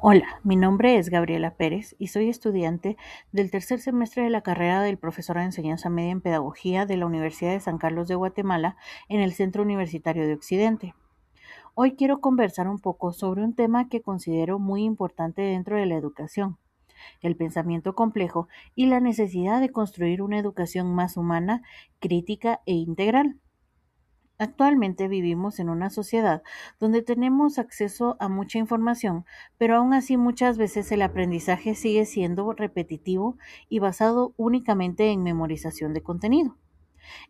Hola, mi nombre es Gabriela Pérez y soy estudiante del tercer semestre de la carrera del profesor de enseñanza media en pedagogía de la Universidad de San Carlos de Guatemala en el Centro Universitario de Occidente. Hoy quiero conversar un poco sobre un tema que considero muy importante dentro de la educación, el pensamiento complejo y la necesidad de construir una educación más humana, crítica e integral. Actualmente vivimos en una sociedad donde tenemos acceso a mucha información, pero aún así muchas veces el aprendizaje sigue siendo repetitivo y basado únicamente en memorización de contenido.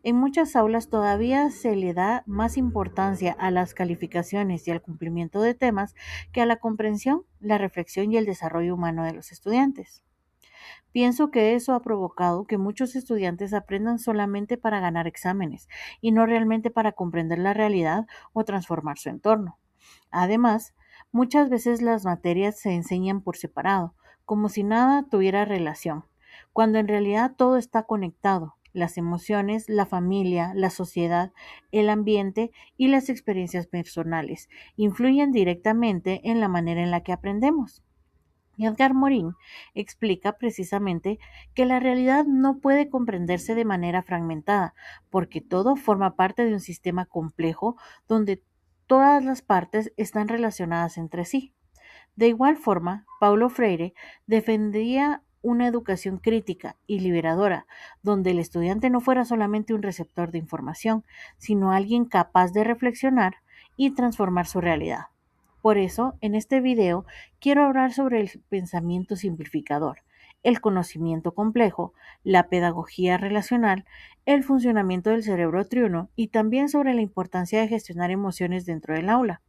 En muchas aulas todavía se le da más importancia a las calificaciones y al cumplimiento de temas que a la comprensión, la reflexión y el desarrollo humano de los estudiantes. Pienso que eso ha provocado que muchos estudiantes aprendan solamente para ganar exámenes y no realmente para comprender la realidad o transformar su entorno. Además, muchas veces las materias se enseñan por separado, como si nada tuviera relación, cuando en realidad todo está conectado. Las emociones, la familia, la sociedad, el ambiente y las experiencias personales influyen directamente en la manera en la que aprendemos. Edgar Morin explica precisamente que la realidad no puede comprenderse de manera fragmentada, porque todo forma parte de un sistema complejo donde todas las partes están relacionadas entre sí. De igual forma, Paulo Freire defendía una educación crítica y liberadora, donde el estudiante no fuera solamente un receptor de información, sino alguien capaz de reflexionar y transformar su realidad. Por eso, en este video quiero hablar sobre el pensamiento simplificador, el conocimiento complejo, la pedagogía relacional, el funcionamiento del cerebro triuno y también sobre la importancia de gestionar emociones dentro del aula.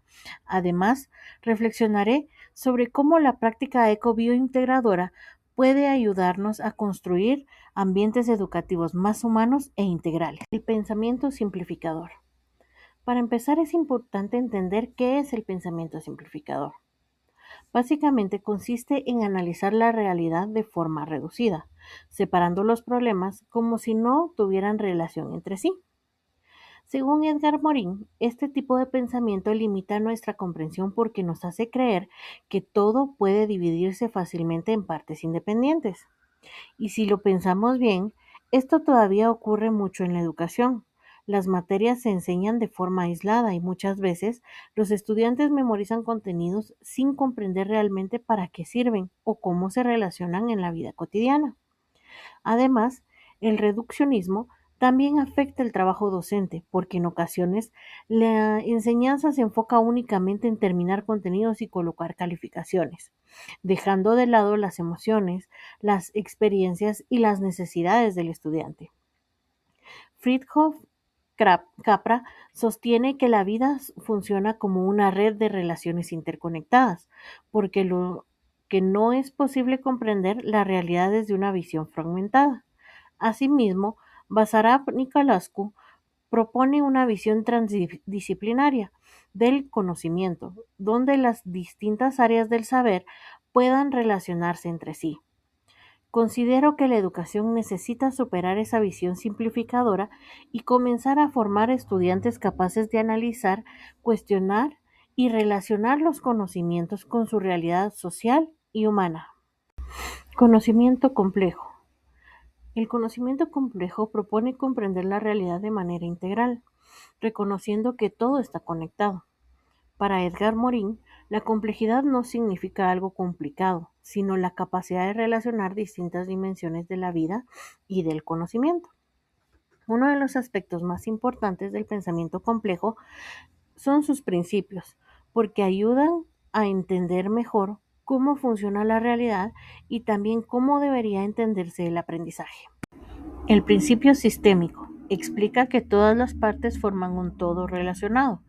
Además, reflexionaré sobre cómo la práctica ecobiointegradora puede ayudarnos a construir ambientes educativos más humanos e integrales. El pensamiento simplificador. Para empezar, es importante entender qué es el pensamiento simplificador. Básicamente consiste en analizar la realidad de forma reducida, separando los problemas como si no tuvieran relación entre sí. Según Edgar Morin, este tipo de pensamiento limita nuestra comprensión porque nos hace creer que todo puede dividirse fácilmente en partes independientes. Y si lo pensamos bien, esto todavía ocurre mucho en la educación. Las materias se enseñan de forma aislada y muchas veces los estudiantes memorizan contenidos sin comprender realmente para qué sirven o cómo se relacionan en la vida cotidiana. Además, el reduccionismo también afecta el trabajo docente, porque en ocasiones la enseñanza se enfoca únicamente en terminar contenidos y colocar calificaciones, dejando de lado las emociones, las experiencias y las necesidades del estudiante. Friedhof Capra sostiene que la vida funciona como una red de relaciones interconectadas, porque lo que no es posible comprender la realidad desde una visión fragmentada. Asimismo, Basarab Nicolescu propone una visión transdisciplinaria del conocimiento, donde las distintas áreas del saber puedan relacionarse entre sí. Considero que la educación necesita superar esa visión simplificadora y comenzar a formar estudiantes capaces de analizar, cuestionar y relacionar los conocimientos con su realidad social y humana. Conocimiento complejo. El conocimiento complejo propone comprender la realidad de manera integral, reconociendo que todo está conectado. Para Edgar Morin, la complejidad no significa algo complicado, sino la capacidad de relacionar distintas dimensiones de la vida y del conocimiento. Uno de los aspectos más importantes del pensamiento complejo son sus principios, porque ayudan a entender mejor cómo funciona la realidad y también cómo debería entenderse el aprendizaje. El principio sistémico explica que todas las partes forman un todo relacionado,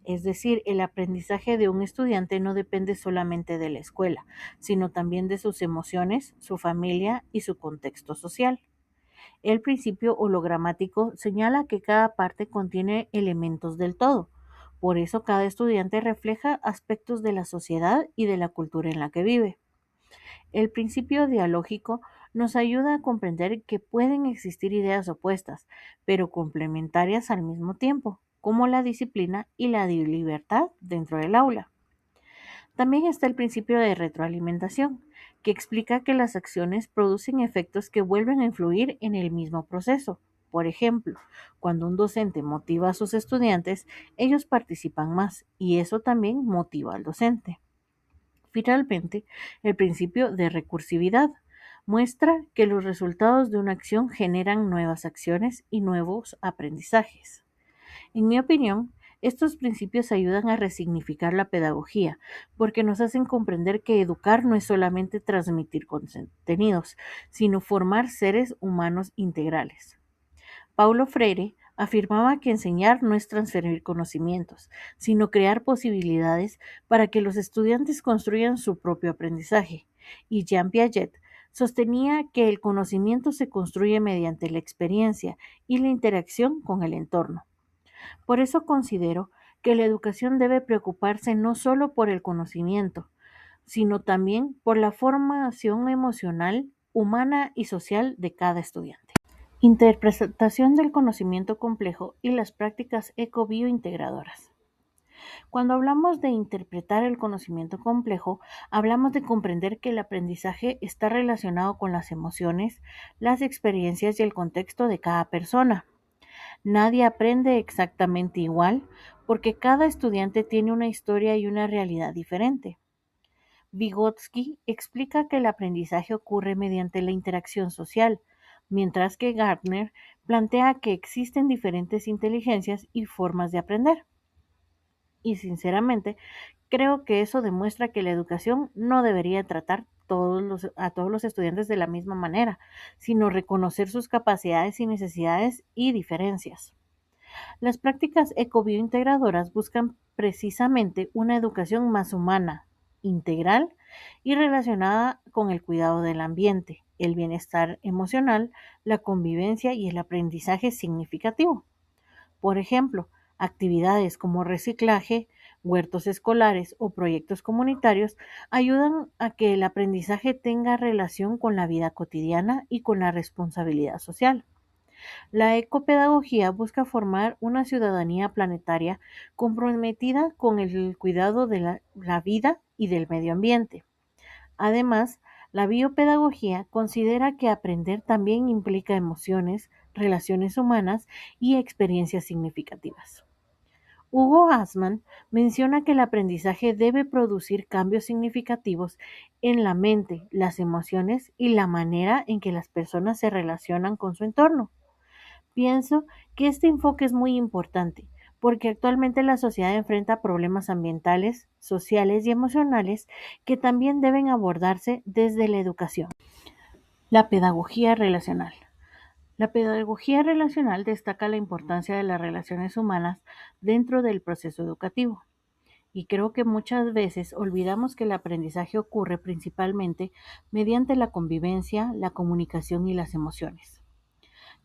es decir, el aprendizaje de un estudiante no depende solamente de la escuela, sino también de sus emociones, su familia y su contexto social. El principio hologramático señala que cada parte contiene elementos del todo. Por eso cada estudiante refleja aspectos de la sociedad y de la cultura en la que vive. El principio dialógico nos ayuda a comprender que pueden existir ideas opuestas, pero complementarias al mismo tiempo, como la disciplina y la libertad dentro del aula. También está el principio de retroalimentación, que explica que las acciones producen efectos que vuelven a influir en el mismo proceso. Por ejemplo, cuando un docente motiva a sus estudiantes, ellos participan más y eso también motiva al docente. Finalmente, el principio de recursividad muestra que los resultados de una acción generan nuevas acciones y nuevos aprendizajes. En mi opinión, estos principios ayudan a resignificar la pedagogía, porque nos hacen comprender que educar no es solamente transmitir contenidos, sino formar seres humanos integrales. Paulo Freire afirmaba que enseñar no es transferir conocimientos, sino crear posibilidades para que los estudiantes construyan su propio aprendizaje. Y Jean Piaget sostenía que el conocimiento se construye mediante la experiencia y la interacción con el entorno. Por eso considero que la educación debe preocuparse no solo por el conocimiento, sino también por la formación emocional, humana y social de cada estudiante. Interpretación del conocimiento complejo y las prácticas eco-biointegradoras. Cuando hablamos de interpretar el conocimiento complejo, hablamos de comprender que el aprendizaje está relacionado con las emociones, las experiencias y el contexto de cada persona. Nadie aprende exactamente igual porque cada estudiante tiene una historia y una realidad diferente. Vygotsky explica que el aprendizaje ocurre mediante la interacción social, mientras que Gardner plantea que existen diferentes inteligencias y formas de aprender. Y sinceramente, creo que eso demuestra que la educación no debería tratar a todos los estudiantes de la misma manera, sino reconocer sus capacidades y necesidades y diferencias. Las prácticas ecobiointegradoras buscan precisamente una educación más humana, integral y relacionada con el cuidado del ambiente, el bienestar emocional, la convivencia y el aprendizaje significativo. Por ejemplo, actividades como reciclaje, huertos escolares o proyectos comunitarios ayudan a que el aprendizaje tenga relación con la vida cotidiana y con la responsabilidad social. La ecopedagogía busca formar una ciudadanía planetaria comprometida con el cuidado de la vida y del medio ambiente. Además, la biopedagogía considera que aprender también implica emociones, relaciones humanas y experiencias significativas. Hugo Asman menciona que el aprendizaje debe producir cambios significativos en la mente, las emociones y la manera en que las personas se relacionan con su entorno. Pienso que este enfoque es muy importante porque actualmente la sociedad enfrenta problemas ambientales, sociales y emocionales que también deben abordarse desde la educación. La pedagogía relacional. La pedagogía relacional destaca la importancia de las relaciones humanas dentro del proceso educativo. Y creo que muchas veces olvidamos que el aprendizaje ocurre principalmente mediante la convivencia, la comunicación y las emociones.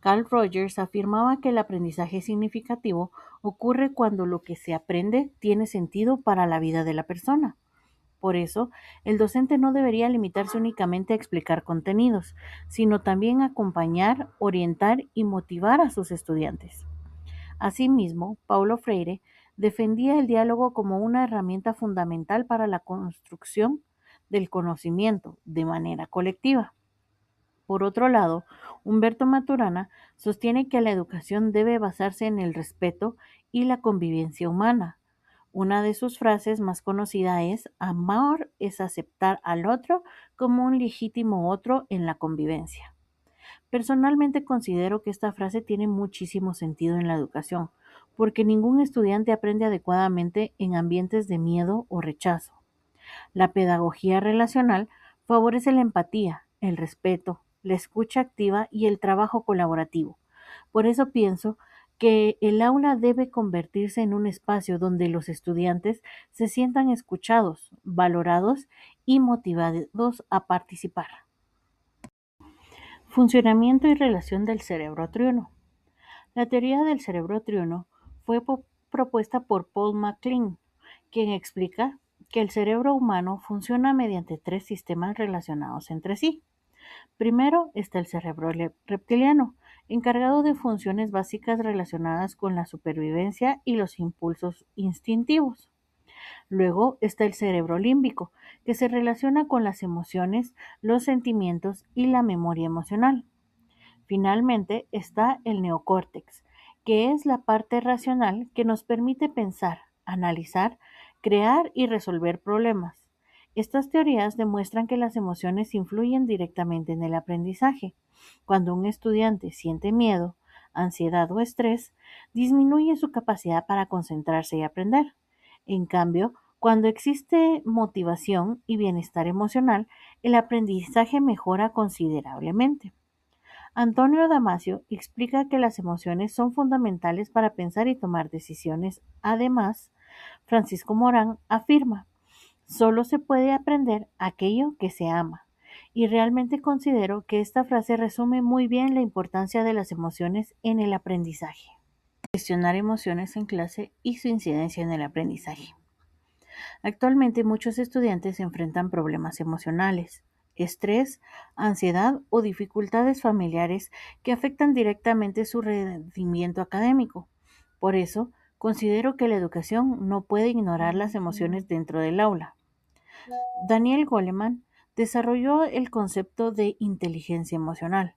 Carl Rogers afirmaba que el aprendizaje significativo ocurre cuando lo que se aprende tiene sentido para la vida de la persona. Por eso, el docente no debería limitarse únicamente a explicar contenidos, sino también acompañar, orientar y motivar a sus estudiantes. Asimismo, Paulo Freire defendía el diálogo como una herramienta fundamental para la construcción del conocimiento de manera colectiva. Por otro lado, Humberto Maturana sostiene que la educación debe basarse en el respeto y la convivencia humana. Una de sus frases más conocida es: amar es aceptar al otro como un legítimo otro en la convivencia. Personalmente considero que esta frase tiene muchísimo sentido en la educación, porque ningún estudiante aprende adecuadamente en ambientes de miedo o rechazo. La pedagogía relacional favorece la empatía, el respeto, la escucha activa y el trabajo colaborativo. Por eso pienso que el aula debe convertirse en un espacio donde los estudiantes se sientan escuchados, valorados y motivados a participar. Funcionamiento y relación del cerebro triuno. La teoría del cerebro triuno fue propuesta por Paul MacLean, quien explica que el cerebro humano funciona mediante tres sistemas relacionados entre sí. Primero está el cerebro reptiliano, encargado de funciones básicas relacionadas con la supervivencia y los impulsos instintivos. Luego está el cerebro límbico, que se relaciona con las emociones, los sentimientos y la memoria emocional. Finalmente está el neocórtex, que es la parte racional que nos permite pensar, analizar, crear y resolver problemas. Estas teorías demuestran que las emociones influyen directamente en el aprendizaje. Cuando un estudiante siente miedo, ansiedad o estrés, disminuye su capacidad para concentrarse y aprender. En cambio, cuando existe motivación y bienestar emocional, el aprendizaje mejora considerablemente. Antonio Damasio explica que las emociones son fundamentales para pensar y tomar decisiones. Además, Francisco Morán afirma, solo se puede aprender aquello que se ama. Y realmente considero que esta frase resume muy bien la importancia de las emociones en el aprendizaje. Gestionar emociones en clase y su incidencia en el aprendizaje. Actualmente muchos estudiantes enfrentan problemas emocionales, estrés, ansiedad o dificultades familiares que afectan directamente su rendimiento académico. Por eso, considero que la educación no puede ignorar las emociones dentro del aula. Daniel Goleman desarrolló el concepto de inteligencia emocional,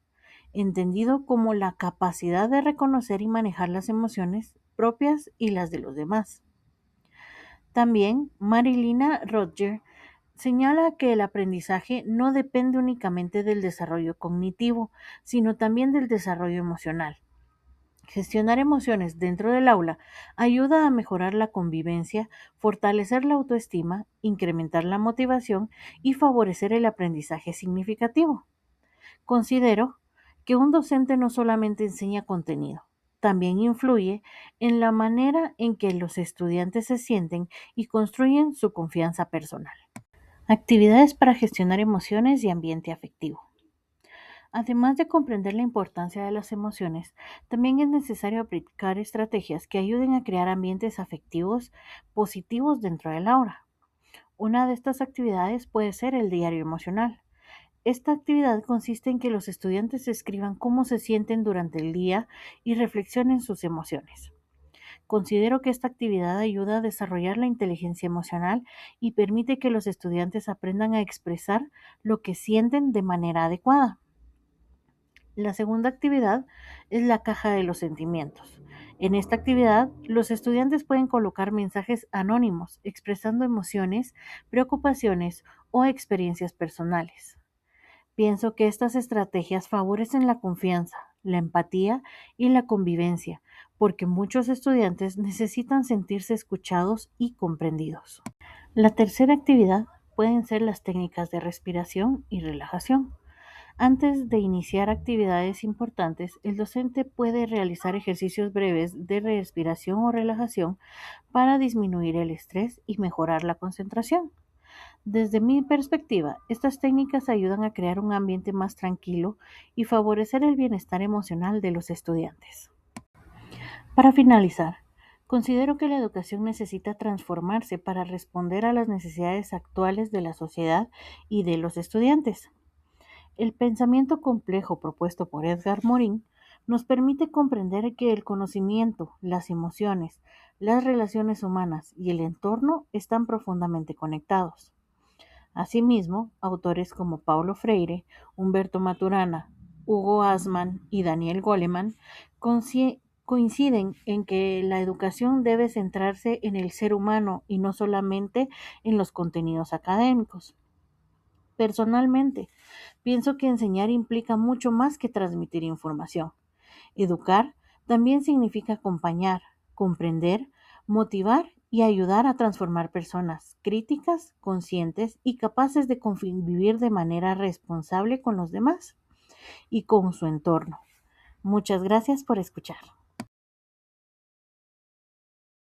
entendido como la capacidad de reconocer y manejar las emociones propias y las de los demás. También Marilina Roger señala que el aprendizaje no depende únicamente del desarrollo cognitivo, sino también del desarrollo emocional. Gestionar emociones dentro del aula ayuda a mejorar la convivencia, fortalecer la autoestima, incrementar la motivación y favorecer el aprendizaje significativo. Considero que un docente no solamente enseña contenido, también influye en la manera en que los estudiantes se sienten y construyen su confianza personal. Actividades para gestionar emociones y ambiente afectivo. Además de comprender la importancia de las emociones, también es necesario aplicar estrategias que ayuden a crear ambientes afectivos positivos dentro del aula. Una de estas actividades puede ser el diario emocional. Esta actividad consiste en que los estudiantes escriban cómo se sienten durante el día y reflexionen sus emociones. Considero que esta actividad ayuda a desarrollar la inteligencia emocional y permite que los estudiantes aprendan a expresar lo que sienten de manera adecuada. La segunda actividad es la caja de los sentimientos. En esta actividad, los estudiantes pueden colocar mensajes anónimos expresando emociones, preocupaciones o experiencias personales. Pienso que estas estrategias favorecen la confianza, la empatía y la convivencia, porque muchos estudiantes necesitan sentirse escuchados y comprendidos. La tercera actividad pueden ser las técnicas de respiración y relajación. Antes de iniciar actividades importantes, el docente puede realizar ejercicios breves de respiración o relajación para disminuir el estrés y mejorar la concentración. Desde mi perspectiva, estas técnicas ayudan a crear un ambiente más tranquilo y favorecer el bienestar emocional de los estudiantes. Para finalizar, considero que la educación necesita transformarse para responder a las necesidades actuales de la sociedad y de los estudiantes. El pensamiento complejo propuesto por Edgar Morin nos permite comprender que el conocimiento, las emociones, las relaciones humanas y el entorno están profundamente conectados. Asimismo, autores como Paulo Freire, Humberto Maturana, Hugo Asman y Daniel Goleman coinciden en que la educación debe centrarse en el ser humano y no solamente en los contenidos académicos. Personalmente, pienso que enseñar implica mucho más que transmitir información. Educar también significa acompañar, comprender, motivar y ayudar a transformar personas críticas, conscientes y capaces de convivir de manera responsable con los demás y con su entorno. Muchas gracias por escuchar.